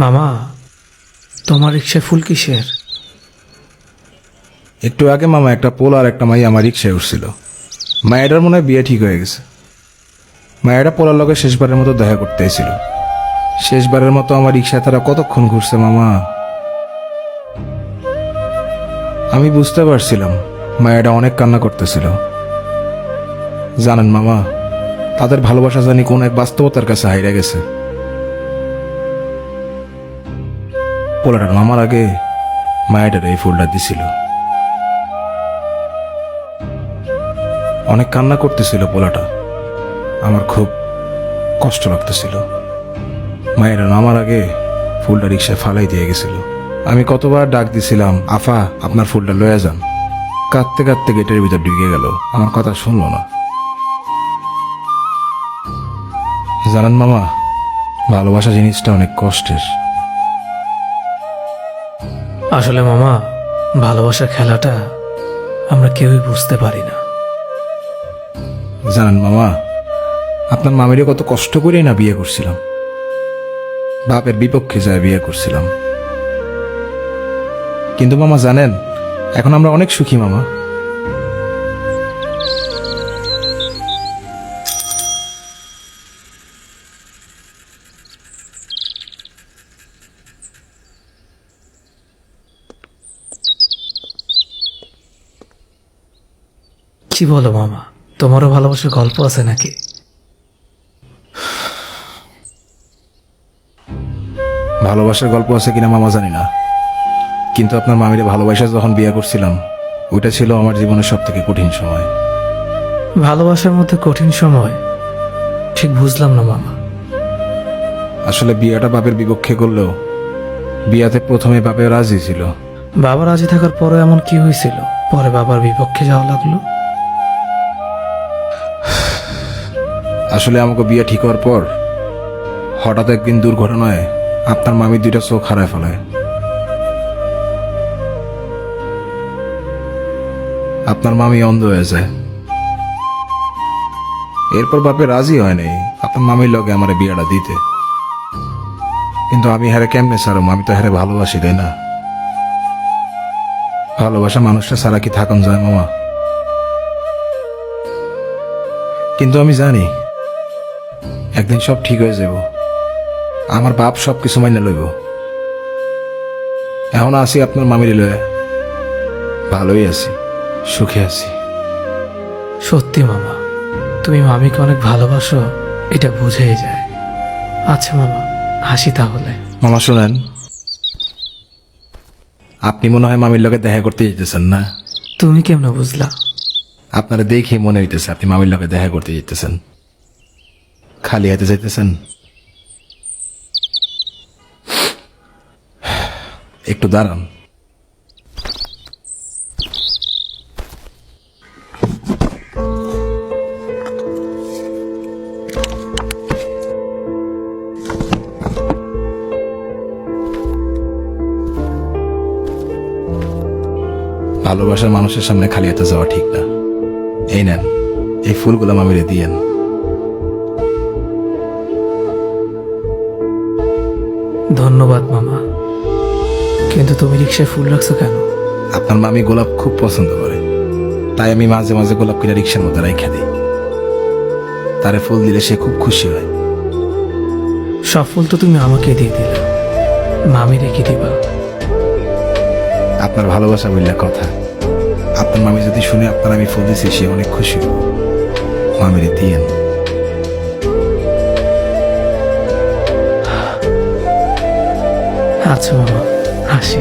মামা, তোমার রিক্সায় ফুল কিসের? একটু আগে মামা একটা পোল আর একটা মাই আমার রিক্সায় উঠছিল। মায়েরার মনে হয় বিয়ে ঠিক হয়ে গেছে। মায়েরা পোলার লগে শেষবারের মতো দেখা করতে এসেছিল। শেষবারের মতো আমার রিক্সায় তারা কতক্ষণ ঘুরছে মামা। আমি বুঝতে পারছিলাম মায়েরা অনেক কান্না করতেছিল। জানেন মামা, তাদের ভালোবাসা জানি কোন এক বাস্তবতার কাছে হাইরা গেছে। পোলাটা নামার আগে মায়েটার এই ফুলটা দিছিল। অনেক কান্না করতেছিল পোলাটা। আমার খুব কষ্ট লাগতেছিল। মায়েরা নামার আগে ফুলটা রিক্সায় ফালাই দিয়ে গেছিল। আমি কতবার ডাক দিছিলাম, আফা আপনার ফুলটা লয়ে যান। কাঁদতে কাঁদতে গেটের ভিতর ঢুকে গেল, আমার কথা শুনলো না। জানেন মামা, ভালোবাসা জিনিসটা অনেক কষ্টের। আসলে মামা, ভালোবাসার খেলাটা আমরা কেউই বুঝতে পারি না। জানেন মামা, আপনার মামিরে কত কষ্ট করেই না বিয়ে করছিলাম। বাপের বিপক্ষে যায় বিয়ে করছিলাম। কিন্তু মামা জানেন, এখন আমরা অনেক সুখী মামা। কি বলো মামা, তোমারও ভালোবাসার গল্প আছে নাকি? ভালোবাসার গল্প আছে কিনা মামা জানি না, কিন্তু আপনার মামিরে ভালোবাসা যখন বিয়ে করছিলাম, ওইটা ছিল আমার জীবনের সব থেকে কঠিন সময়। ভালোবাসার মধ্যে কঠিন সময়? ঠিক বুঝলাম না মামা। আসলে বিয়েটা বাপের বিপক্ষে করলেও বিয়াতে প্রথমে বাপে রাজি ছিল। বাবা রাজি থাকার পরে এমন কি হয়েছিল পরে বাবার বিপক্ষে যাওয়া লাগলো? আসলে আমাকে বিয়ে ঠিক হওয়ার পর হঠাৎ একদিন দুর্ঘটনায় আপনার মামি দুইটা চোখ হারায় ফেলায়। আপনার মামি অন্ধ হয়ে যায়। এরপর বাপে রাজি হয় নাই আপনার মামির লগে আমার বিয়েটা দিতে। কিন্তু আমি হারে কেমনে ছাড়ো, আমি তো হারে ভালোবাসি, তাই না? ভালোবাসা মানুষটা ছাড়া কি থাকুন যায় মামা? কিন্তু আমি জানি একদিন সব ঠিক হয়ে যাব। আমার বাপ সব কিছু মাইনে লইব। এখন আছি আপনার মামির লয়ে, ভালোই আছি, সুখে আছি। সত্যি মামা, তুমি মামিকে অনেক ভালোবাসো, এটা বুঝেই যায়। আচ্ছা মামা, হাসি তাহলে। মামা শোনেন, আপনি মনে হয় মামির লগে দেখা করতে যেতেছেন না? তুমি কেমনে বুঝলা? আপনারা দেখে মনে হইতেছে আপনি মামির লগে দেখা করতে যেতেছেন। খালি হাতে যাইতেছেন? একটু দাঁড়ান। ভালোবাসার মানুষের সামনে খালি হাতে যাওয়া ঠিক না। এই নেন, এই ফুলগুলো মামিরে দিয়েন। ধন্যবাদ মামা, কিন্তু তুমি রিক্সায় ফুল রাখছো কেন? আপনার মামি গোলাপ খুব পছন্দ করে, তাই আমি মাঝে মাঝে গোলাপ কিনা রিক্সার মধ্যে রাইখা দিই। তারে ফুল দিলে সে খুব খুশি হয়। সব ফুল তো তুমি আমাকে দিয়ে দিলে, মামি রেখে দিবা? আপনার ভালোবাসা বললে কথা। আপনার মামি যদি শুনে আপনার আমি ফুল দিছি, সে অনেক খুশি হবে। মামিরে দিয়েন। আচ্ছা মামা, হাসি।